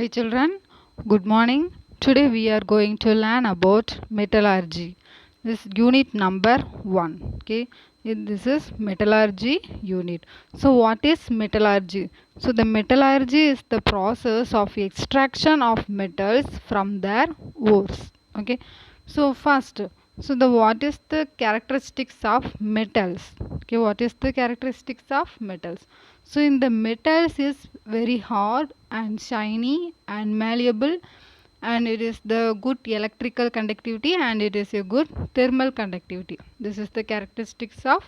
Happy children, good morning. Today we are going to learn about metallurgy. This unit number 1. Okay, this is metallurgy unit. So what is metallurgy? So the metallurgy is the process of extraction of metals from their ores. Okay, so first, what is the characteristics of metals? Okay, what is the characteristics of metals? So in the metals is very hard and shiny and malleable, and it is the good electrical conductivity and it is a good thermal conductivity. This is the characteristics of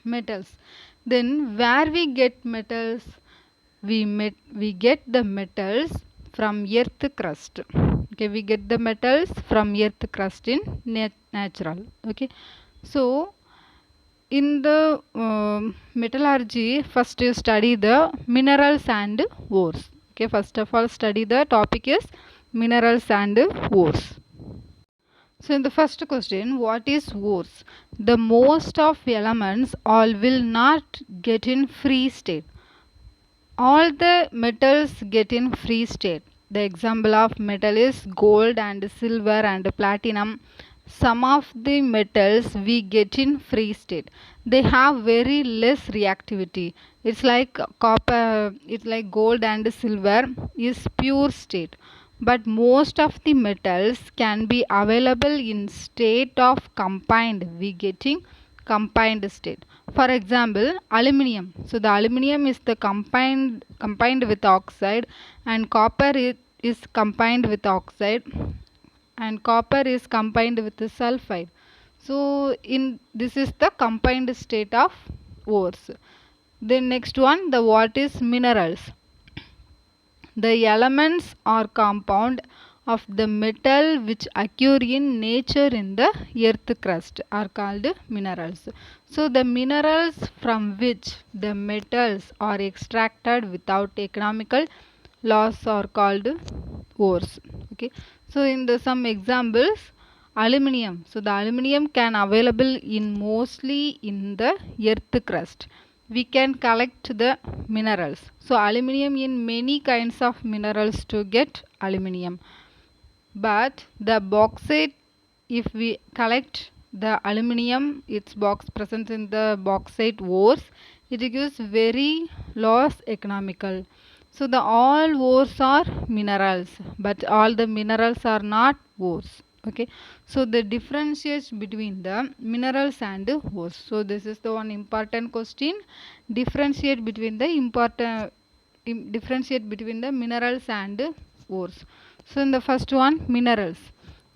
metals. Then where we get metals? We get the metals from earth crust. Okay, we get the metals from earth crust in natural. Okay, so in the metallurgy, first you study the minerals and ores. Okay, first of all study the topic is minerals and ores. So in the first question, what is ores? The most of elements all will not get in free state. All the metals get in free state. The example of metal is gold and silver and platinum. Some of the metals we get in free state. They have very less reactivity. It's like copper, it's like gold and silver is pure state. But most of the metals can be available in state of combined. We getting combined state. For example, aluminium. So the aluminium is the combined with oxide, and copper is combined with oxide, and copper is combined with the sulfide. So in this is the combined state of ores. Then next one, the what is minerals? The elements or compound of the metal which occur in nature in the earth crust are called minerals. So the minerals from which the metals are extracted without economical loss are called ores. Okay, so in the some examples, aluminium. So the aluminium can available in mostly in the earth crust. We can collect the minerals. So aluminium in many kinds of minerals to get aluminium. But the bauxite, if we collect the aluminium, its box present in the bauxite ores, it gives very loss economical. So the all ores are minerals, but all the minerals are not ores. Okay, so the differentiates between the minerals and ores. So this is the one important question. Differentiate between the differentiate between the minerals and ores. So in the first one, minerals,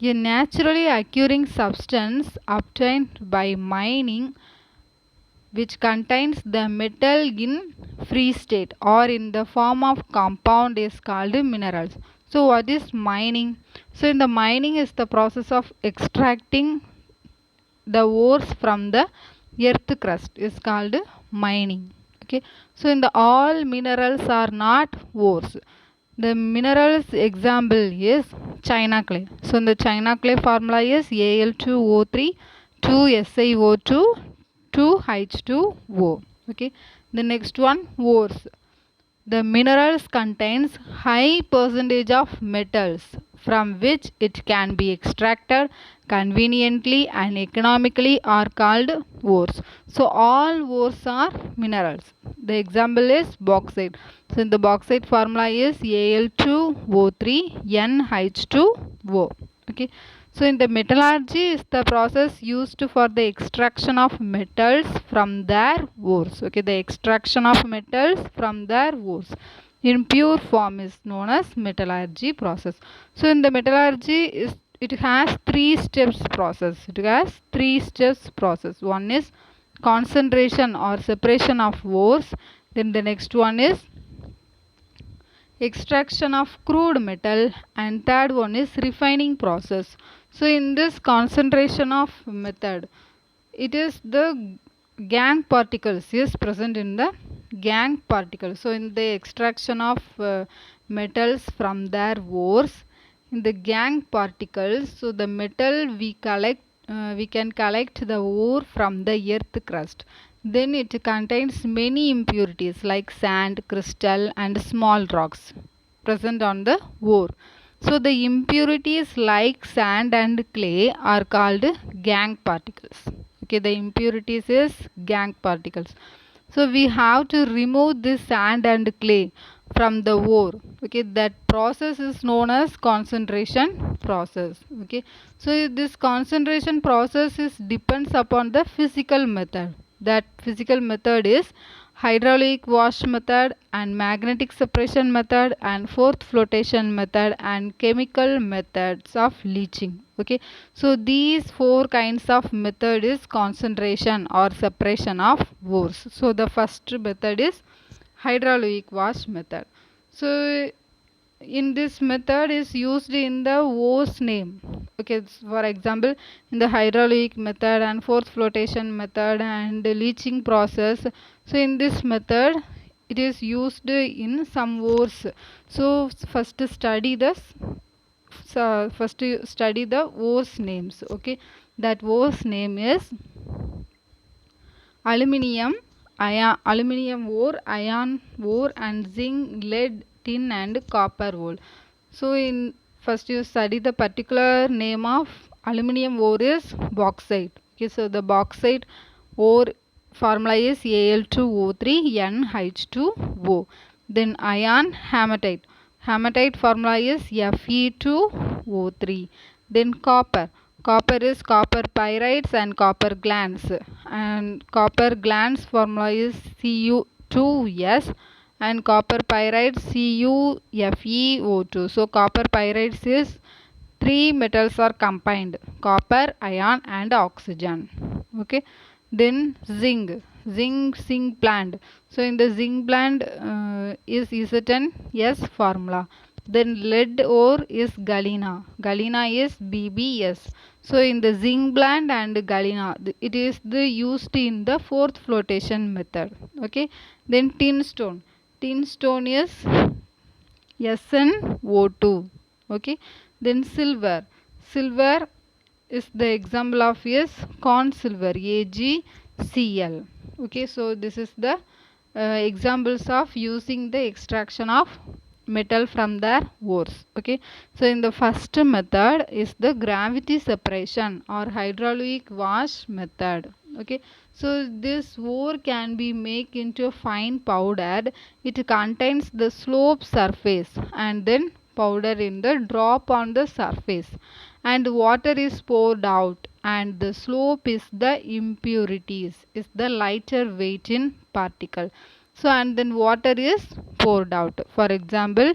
a naturally occurring substance obtained by mining which contains the metal in free state or in the form of compound is called minerals. So what is mining? So in the mining is the process of extracting the ores from the earth crust is called mining. Okay, so in the all minerals are not ores. The minerals example is china clay. So in the china clay formula is Al2O3 2SiO2 2H2O. Okay, the next one, ores. The minerals contains high percentage of metals from which it can be extracted conveniently and economically are called ores. So all ores are minerals. The example is bauxite. So the bauxite formula is Al2O3 NH2O. Okay. So in the metallurgy is the process used for the extraction of metals from their ores. Okay, the extraction of metals from their ores in pure form is known as metallurgy process. So in the metallurgy is it has three steps process. It has three steps process. One is concentration or separation of ores. Then the next one is extraction of crude metal, and third one is refining process. So in this concentration of method, it is the gangue particles is present in the gangue particles. So in the extraction of metals from their ores, in the gangue particles, so the metal we collect, we can collect the ore from the earth crust. Then it contains many impurities like sand, crystal and small rocks. present on the ore. So the impurities like sand and clay are called gangue particles. Okay, the impurities is gangue particles. So we have to remove this sand and clay from the ore. Okay, that process is known as concentration process. Okay, so this concentration process is depends upon the physical method. That physical method is hydraulic wash method and magnetic separation method and fourth flotation method and chemical methods of leaching. Okay, so these four kinds of method is concentration or separation of ores. So the first method is hydraulic wash method. So in this method is used in the ores name. Okay, for example, in the hydraulic method and fourth flotation method and the leaching process. So in this method it is used in some ores. So first study the ores names. Okay, that ores name is aluminium, aluminium ore, iron ore, and zinc, lead, tin, and copper ore. So in first you study the particular name of aluminium ore is bauxite. Okay, so the bauxite ore formula is Al2O3 NH2O. Then iron hematite. Hematite formula is Fe2O3. Then copper. Copper is copper pyrites and copper glands. And copper glands formula is Cu2S and copper pyrites CuFeO2. So copper pyrites is three metals are combined: copper, iron, and oxygen. Okay. Then zinc blend. So in the zinc blend is Z10S formula. Then lead ore is galena. Galena is BBS. So in the zinc blend and galena, it is the used in the fourth flotation method. Okay. Then tin stone. Tin stone is SnO2. Okay. Then silver. Silver is the example of is corn silver AgCl. Okay, so this is the examples of using the extraction of metal from their ores. Okay, so in the first method is the gravity separation or hydraulic wash method. Okay, so this ore can be made into fine powder. It contains the slope surface and then powder in the drop on the surface and water is poured out and the slope is the impurities is the lighter weight in particle. So and then water is poured out. For example,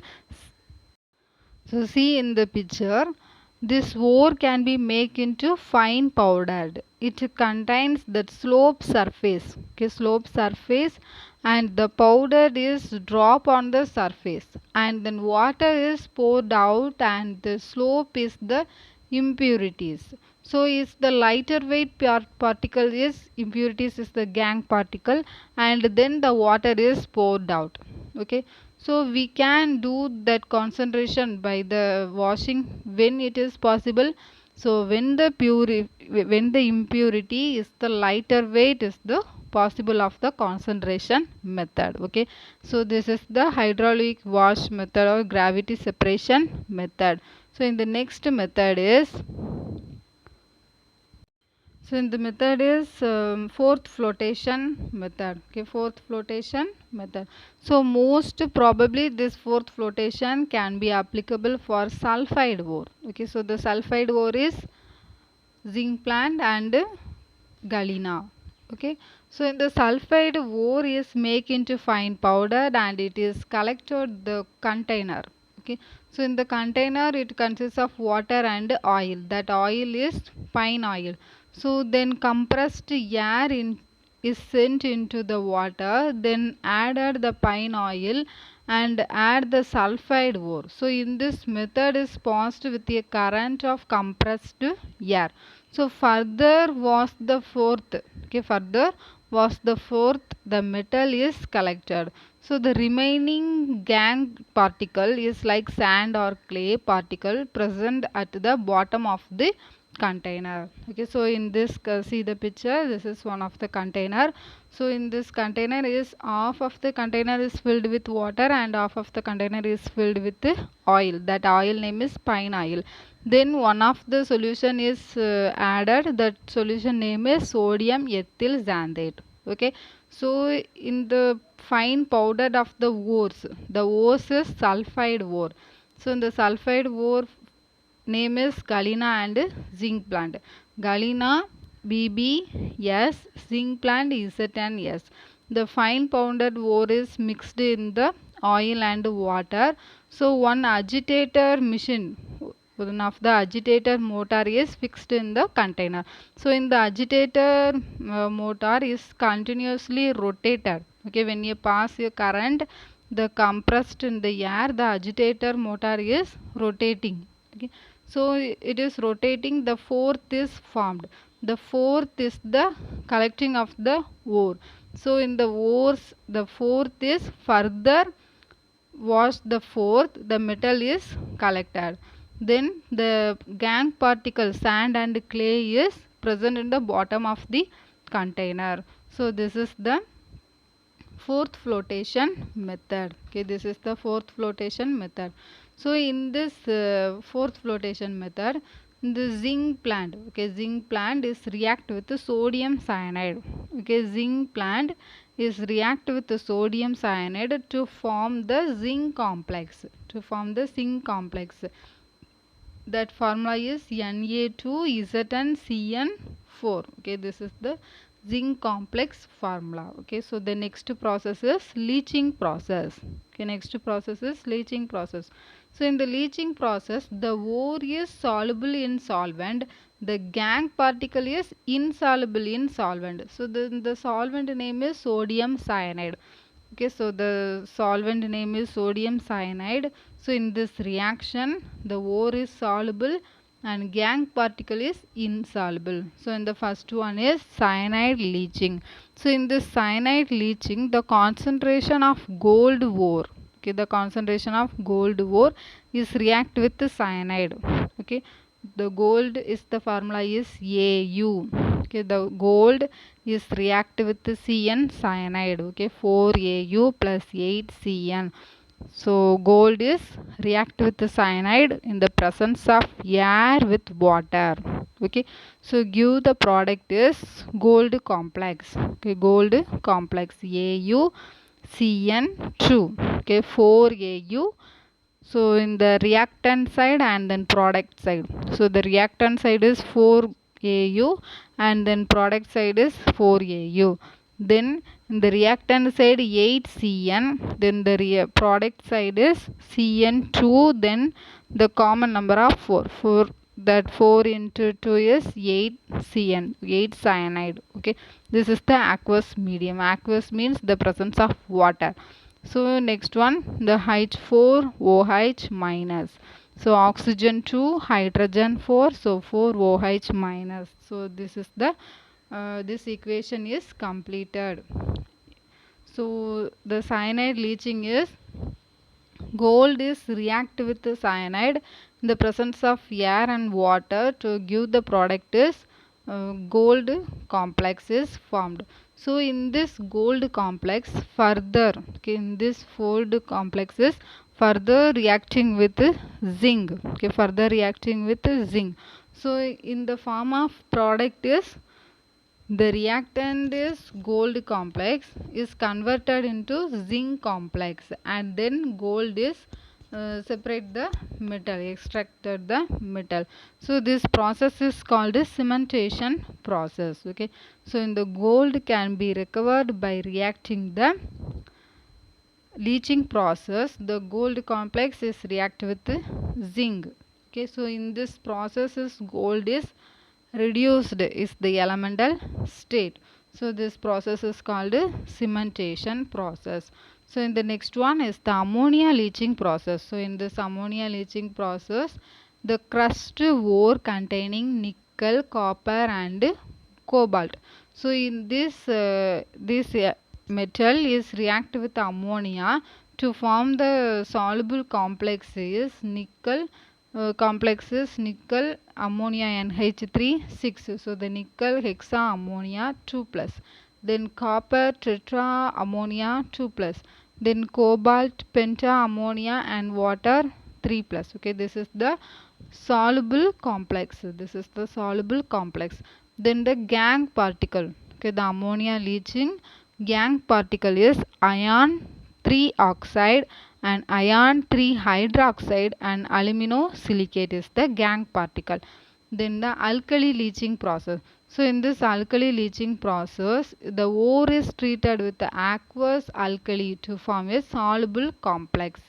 so see in the picture, this ore can be made into fine powdered. It contains that slope surface. Okay, slope surface and the powder is drop on the surface and then water is poured out and the slope is the impurities. So is the lighter weight particle is impurities is the gangue particle and then the water is poured out. Okay, so we can do that concentration by the washing when it is possible. So when the impurity is the lighter weight is the possible of the concentration method. Okay, so this is the hydraulic wash method or gravity separation method. So in the next method is the method is fourth flotation method. Okay, fourth flotation method. So most probably this fourth flotation can be applicable for sulfide ore. Okay, so the sulfide ore is zinc plant and galena. Okay, so in the sulfide ore is made into fine powder and it is collected the container. Okay, so in the container it consists of water and oil. That oil is pine oil. So then compressed air is sent into the water, then added the pine oil and add the sulfide ore. So in this method is passed with a current of compressed air. So further was the fourth. Okay, further was the fourth. The metal is collected. So the remaining gangue particle is like sand or clay particle present at the bottom of the container. Okay, so in this see the picture, this is one of the container. So in this container is half of the container is filled with water and half of the container is filled with oil. That oil name is pine oil. Then one of the solution is added. That solution name is sodium ethyl xanthate. Okay, so in the fine powder of the ores is sulfide ore. So in the sulfide ore name is galena and zinc plant. Galena BB, zinc plant Z, the fine pounded ore is mixed in the oil and water. So one agitator machine, one of the agitator motor is fixed in the container. So in the agitator motor is continuously rotated. Okay, when you pass your current, the compressed in the air, the agitator motor is rotating. Okay, so it is rotating. The fourth is formed. The fourth is the collecting of the ore. So in the ores, the fourth is further wash the fourth, the metal is collected. Then the gangue particle, sand and clay is present in the bottom of the container. So this is the fourth flotation method. Okay, this is the fourth flotation method. So in this fourth flotation method, the zinc plant, okay, zinc plant is react with the sodium cyanide. Okay, zinc plant is react with the sodium cyanide to form the zinc complex, that formula is Na2ZnCN4. Okay, this is the zinc complex formula. Okay, so the next process is leaching process. Okay, next process is leaching process. So in the leaching process, the ore is soluble in solvent, the gangue particle is insoluble in solvent. So the solvent name is sodium cyanide. Okay, so the solvent name is sodium cyanide. So in this reaction, the ore is soluble and gangue particle is insoluble. So in the first one is cyanide leaching. So in this cyanide leaching, the concentration of gold ore, okay, the concentration of gold ore is react with the cyanide. Okay, the gold is the formula is Au. Okay, the gold is react with the Cn cyanide. Okay, 4Au plus 8Cn. So gold is react with the cyanide in the presence of air with water. Okay, so give the product is gold complex. Okay, gold complex AuCN2. Okay, 4Au. So in the reactant side and then product side. So the reactant side is 4Au and then product side is 4Au. Then in the reactant side 8Cn, then the product side is Cn2, then the common number of 4. That 4 into 2 is 8Cn, 8 cyanide. Okay, this is the aqueous medium. Aqueous means the presence of water. So next one, the H4OH minus. So oxygen 2, hydrogen 4, so 4OH minus. So this is the this equation is completed. So the cyanide leaching is gold is react with the cyanide in the presence of air and water to give the product is gold complex is formed. So in this gold complex further, okay, in this gold complex is further reacting with zinc. Okay, further reacting with zinc. So in the form of product is the reactant is gold complex is converted into zinc complex and then gold is separate the metal, extracted the metal. So this process is called a cementation process. Okay, so in the gold can be recovered by reacting the leaching process. The gold complex is react with zinc. Okay, so in this process is gold is reduced is the elemental state. So this process is called a cementation process. So in the next one is the ammonia leaching process. So in this ammonia leaching process, the crushed ore containing nickel, copper and cobalt. So in this metal is react with ammonia to form the soluble complex is nickel, complex is nickel ammonia NH3 6. So the nickel hexa ammonia 2 plus. Then copper tetra ammonia 2 plus. Then cobalt penta ammonia and water 3 plus. Okay, this is the soluble complex. This is the soluble complex. Then the gang particle. Okay, the ammonia leaching gang particle is iron 3 oxide and iron 3 hydroxide and aluminosilicate is the gang particle. Then the alkali leaching process. So in this alkali leaching process, the ore is treated with the aqueous alkali to form a soluble complex.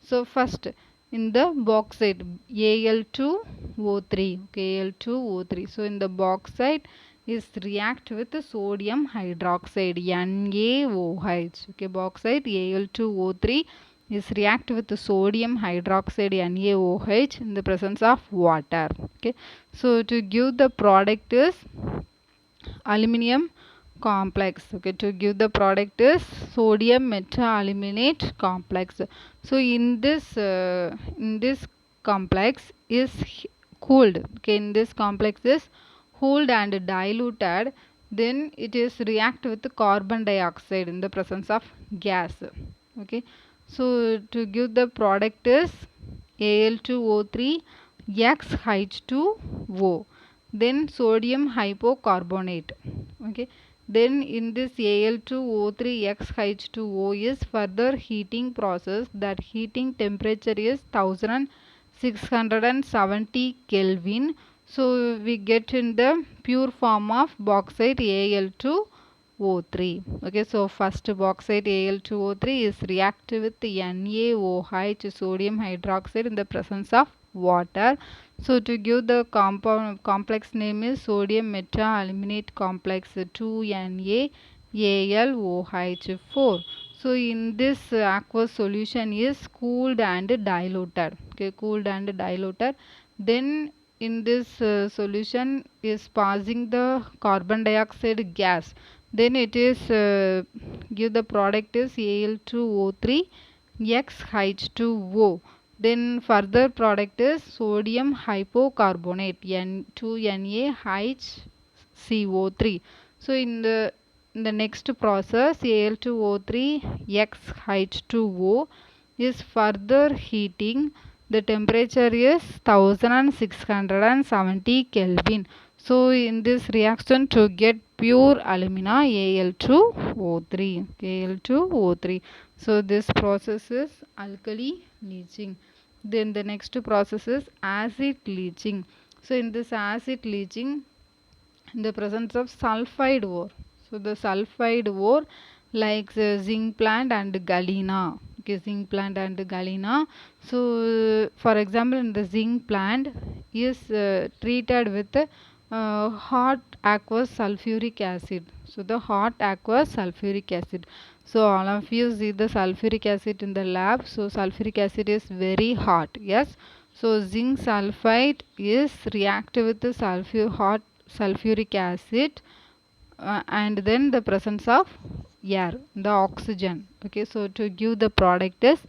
So first in the bauxite Al2O3, okay, Al2O3. So in the bauxite is react with sodium hydroxide NaOH. Okay, bauxite Al2O3 is react with sodium hydroxide NaOH in the presence of water. Okay, so to give the product is aluminum complex. Okay, to give the product is sodium metaaluminate complex. So in this complex is cooled. Okay, in this complex is cooled and diluted, then it is react with carbon dioxide in the presence of gas. Okay, so to give the product is Al2O3 XH2O, then sodium hypocarbonate. Okay, then in this Al2O3 XH2O is further heating process. That heating temperature is 1670 Kelvin. So we get in the pure form of bauxite Al2O3. Okay, so first bauxite Al2O3 is reactive with NaOH sodium hydroxide in the presence of water. So to give the compound complex name is sodium metaaluminate complex 2NaAlOH4. So in this aqueous solution is cooled and diluted. Okay, cooled and diluted. Then in this solution is passing the carbon dioxide gas. Then it is give the product is Al2O3 XH2O. Then further product is sodium hypocarbonate N2NaHCO3. So in the next process Al2O3 XH2O is further heating. The temperature is 1670 Kelvin. So in this reaction to get pure alumina Al2O3. Al2O3. So this process is alkali leaching. Then the next process is acid leaching. So in this acid leaching, in the presence of sulfide ore. So the sulfide ore like zinc plant and galena. Okay, zinc plant and galena. So for example, in the zinc plant is treated with hot aqueous sulfuric acid. So the hot aqueous sulfuric acid. So all of you see the sulfuric acid in the lab. So sulfuric acid is very hot. Yes. So zinc sulfide is reactive with the hot sulfuric acid and then the presence of air, the oxygen. Okay, so to give the product is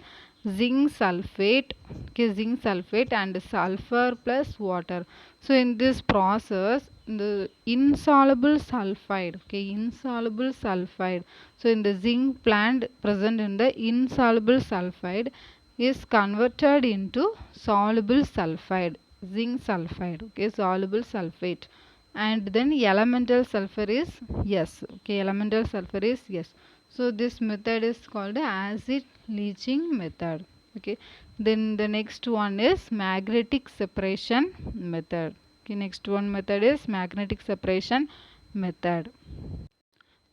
zinc sulfate. Okay, zinc sulfate and sulfur plus water. So in this process the insoluble sulfide. Okay, insoluble sulfide. So in the zinc plant present in the insoluble sulfide is converted into soluble sulfide, zinc sulfide. Okay, soluble sulfate. And then elemental sulfur is yes. Okay, elemental sulfur is yes. So this method is called acid leaching method. Okay, then the next one is magnetic separation method. Okay, next one method is magnetic separation method.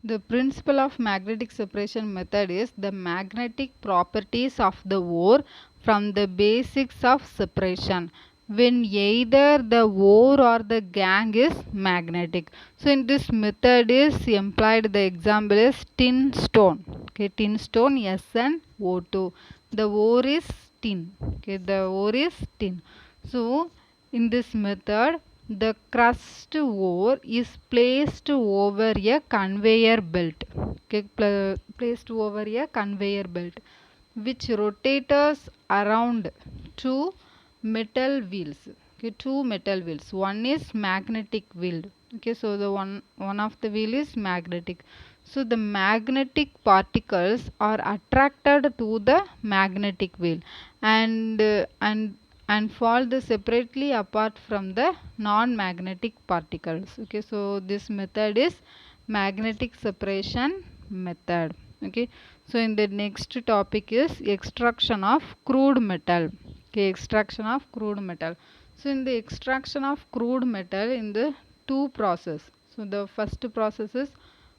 The principle of magnetic separation method is the magnetic properties of the ore from the basics of separation when either the ore or the gangue is magnetic. So in this method is employed, the example is tin stone. Okay, tin stone SnO2. The ore is tin. Okay, the ore is tin. So in this method the crushed ore is placed over a conveyor belt. Okay, placed over a conveyor belt which rotates around to metal wheels. Okay, two metal wheels. One is magnetic wheel. Okay, so the one of the wheel is magnetic. So the magnetic particles are attracted to the magnetic wheel and and fall the separately apart from the non-magnetic particles. Okay, so this method is magnetic separation method. Okay, so in the next topic is extraction of crude metal. Okay, extraction of crude metal. So in the extraction of crude metal in the two process. So the first process is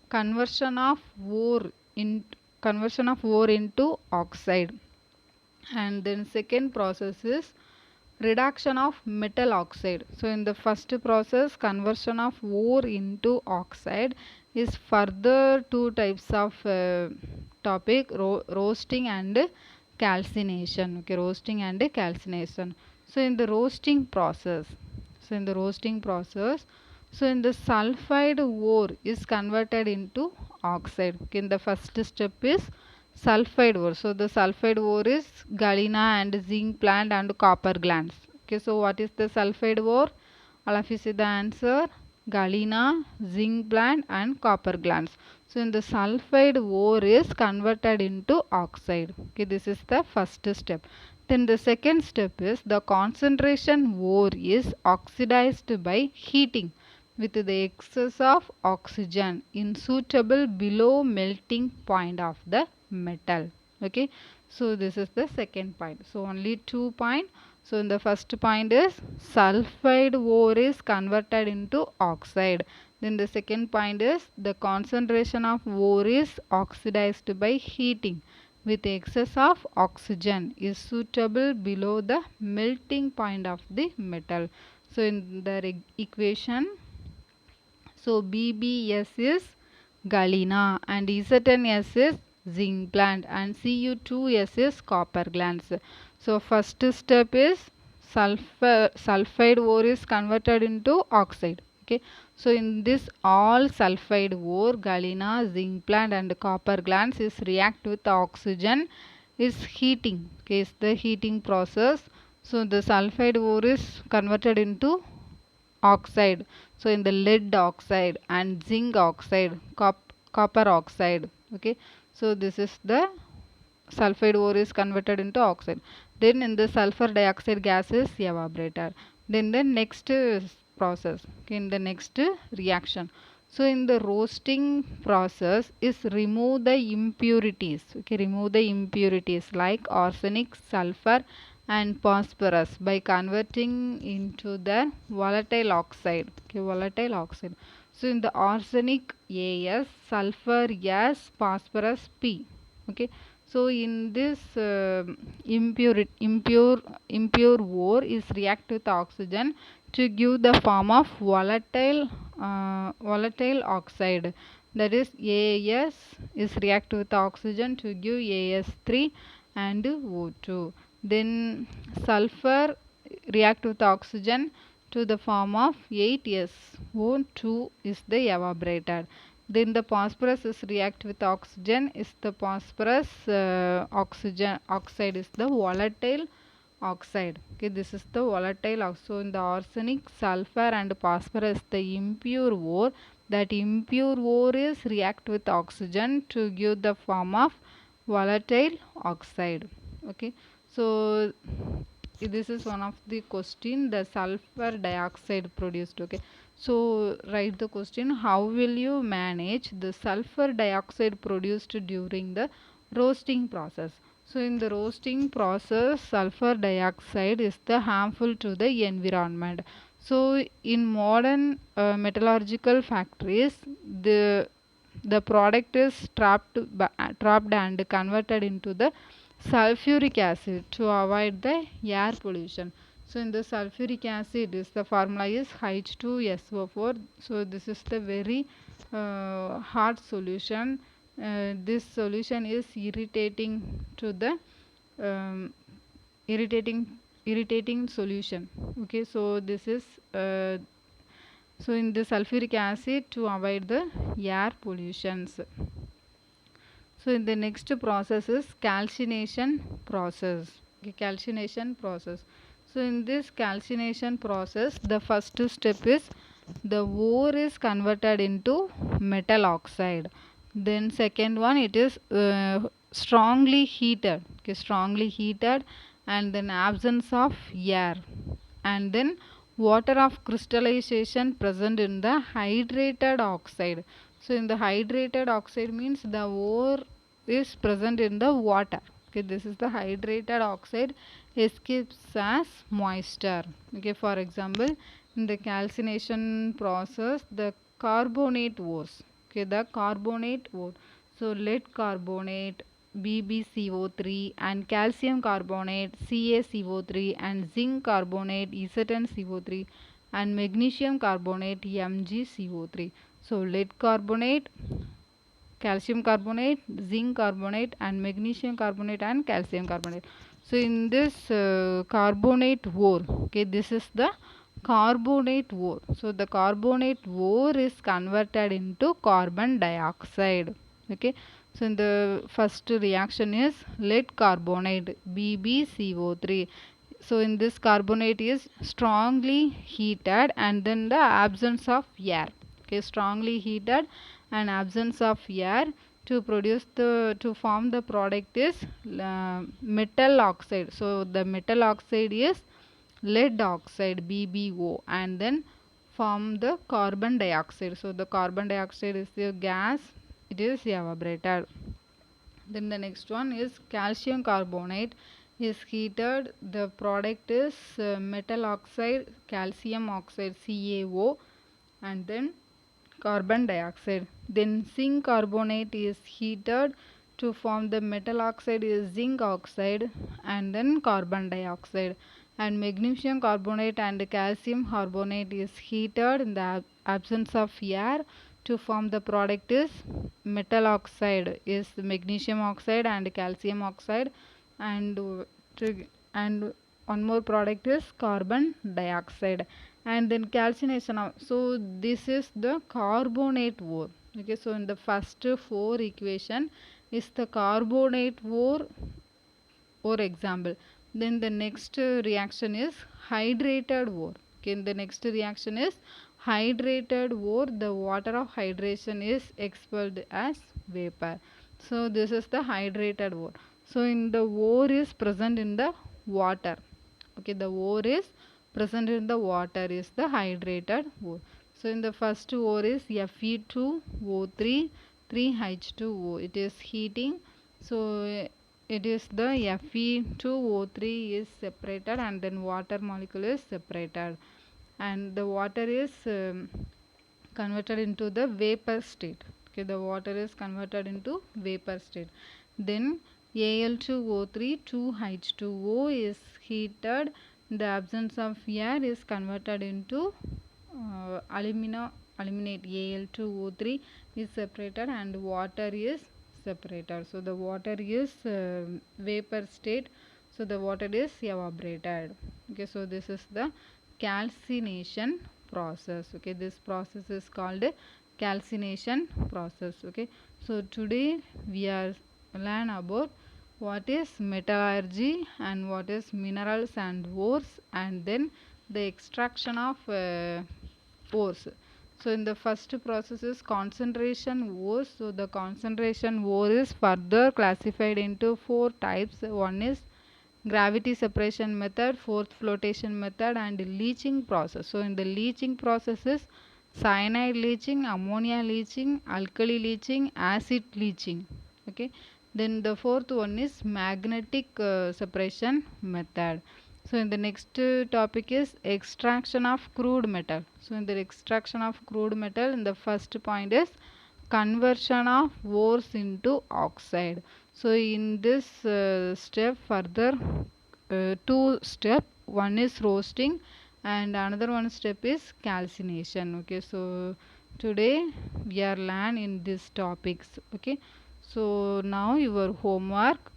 conversion of ore in conversion of ore into oxide, and then second process is reduction of metal oxide. So in the first process, conversion of ore into oxide, is further two types of topic, roasting and calcination. Okay, roasting and calcination. So in the roasting process, so in the sulfide ore is converted into oxide. Okay, in the first step is sulfide ore. So the sulfide ore is galena and zinc plant and copper glands. Okay, so what is the sulfide ore? All of you see the answer. Galena, zinc plant and copper glands. So in the sulfide ore is converted into oxide. Okay, this is the first step. Then the second step is the concentration ore is oxidized by heating with the excess of oxygen insuitable below melting point of the metal. Okay, so this is the second point. So only 2 points. So in the first point is sulfide ore is converted into oxide. Then the second point is the concentration of ore is oxidized by heating with excess of oxygen is suitable below the melting point of the metal. So in the equation, so BBS is galena and ZNS is zinc plant and Cu2S is copper glands. So first step is sulfide ore is converted into oxide. Okay, so in this all sulfide ore, galena, zinc plant and copper glands is react with oxygen is heating. Okay, is the heating process. So the sulfide ore is converted into oxide. So in the lead oxide and zinc oxide, copper oxide. Okay, so this is the sulfide ore is converted into oxide. Then in the sulfur dioxide gas is evaporated. Then the next process, okay, in the next reaction. So in the roasting process is remove the impurities. Okay, remove the impurities like arsenic, sulfur and phosphorus by converting into the volatile oxide. Okay, volatile oxide. So in the arsenic As, sulfur S, phosphorus P. Okay, so in this impure ore is react with oxygen to give the form of volatile oxide, that is As is react with oxygen to give As3 and O2. Then sulfur react with oxygen to the form of 8SO2 is the evaporated. Then the phosphorus is react with oxygen is the phosphorus oxygen oxide is the volatile oxide. Okay, this is the volatile oxide. So in the arsenic, sulfur and phosphorus the impure ore, that impure ore is react with oxygen to give the form of volatile oxide. Okay, so this is one of the question, the sulfur dioxide produced. Okay, so write the question, how will you manage the sulfur dioxide produced during the roasting process? So in the roasting process, sulfur dioxide is the harmful to the environment. So in modern metallurgical factories, the product is trapped and converted into the sulfuric acid to avoid the air pollution. So in the sulfuric acid is the formula is H2SO4. So this is the very hard solution. This solution is irritating to the um, irritating solution. Okay, so this is so in the sulfuric acid to avoid the air pollutions. So in the next process is calcination process. Okay, calcination process. So in this calcination process, the first step is the ore is converted into metal oxide. Then second one, it is strongly heated, okay, strongly heated, and then absence of air, and then water of crystallization present in the hydrated oxide. So in the hydrated oxide means the ore is present in the water. Okay, this is the hydrated oxide escapes as moisture. Okay, for example, in the calcination process, the carbonate ores. Okay, the carbonate ore. So lead carbonate, BbCO3, and calcium carbonate, CaCO3, and zinc carbonate, ZnCO3, and magnesium carbonate, MgCO3. So lead carbonate, calcium carbonate, zinc carbonate, and magnesium carbonate, and calcium carbonate. So in this carbonate ore, okay, this is the carbonate ore. So the carbonate ore is converted into carbon dioxide. Okay, so in the first reaction is lead carbonate, BbCO3. So in this carbonate is strongly heated, and then the absence of air. Okay, strongly heated and absence of air to produce the to form the product is metal oxide. So the metal oxide is lead oxide, BbO, and then form the carbon dioxide. So the carbon dioxide is the gas, it is evaporated. Then the next one is calcium carbonate is heated. The product is metal oxide, calcium oxide, CaO, and then carbon dioxide. Then zinc carbonate is heated to form the metal oxide is zinc oxide, and then carbon dioxide. And magnesium carbonate and calcium carbonate is heated in the absence of air to form the product is metal oxide is magnesium oxide and calcium oxide, and and one more product is carbon dioxide. And then calcination of, so this is the carbonate ore. Okay, so in the first four equation is the carbonate ore example. Then the next reaction is hydrated ore. Okay, the next reaction is hydrated ore. The water of hydration is expelled as vapor. So this is the hydrated ore. So in the ore is present in the water. Okay, the ore is present in the water is the hydrated ore. So in the first ore is Fe2O3 3H2O. It is heating. So it is the Fe2O3 is separated, and then water molecule is separated, and the water is converted into the vapor state. Okay, the water is converted into vapor state. Then Al2O3 2H2O is heated. The absence of air is converted into aluminate. Al2O3 is separated and water is separated. So the water is vapor state. So the water is evaporated. Okay, so this is the calcination process. Okay, this process is called calcination process. Okay, so today we are learn about what is metallurgy and what is minerals and ores, and then the extraction of ores. So in the first process is concentration ores. So the concentration ore is further classified into four types. One is gravity separation method, fourth flotation method, and leaching process. So in the leaching process is cyanide leaching, ammonia leaching, alkali leaching, acid leaching. Okay, then the fourth one is magnetic separation method. So in the next topic is extraction of crude metal. So in the extraction of crude metal, in the first point is conversion of ores into oxide. So in this step further two step, one is roasting and another one step is calcination. Okay, so today we are learn in these topics. Okay, so now your homework.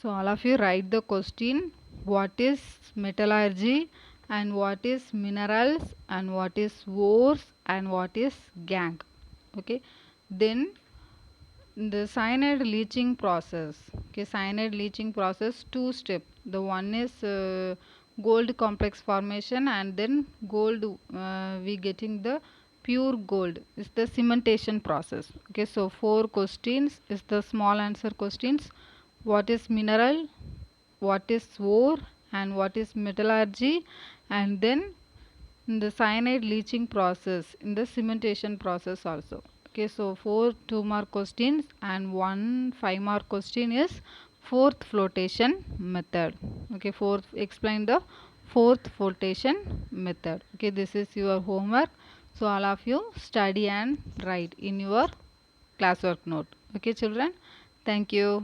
So all of you write the question, what is metallurgy and what is minerals and what is ores and what is gangue. Okay, then the cyanide leaching process. Okay, cyanide leaching process, two step. The one is gold complex formation, and then gold we getting the pure gold is the cementation process. Okay, so four questions is the small answer questions. What is mineral, what is ore, and what is metallurgy, and then in the cyanide leaching process, in the cementation process also. Okay, so four 2-mark questions and one 5-mark question is fourth flotation method. Okay, fourth, explain the fourth flotation method. Okay, this is your homework. So all of you study and write in your classwork note. Okay, children, thank you.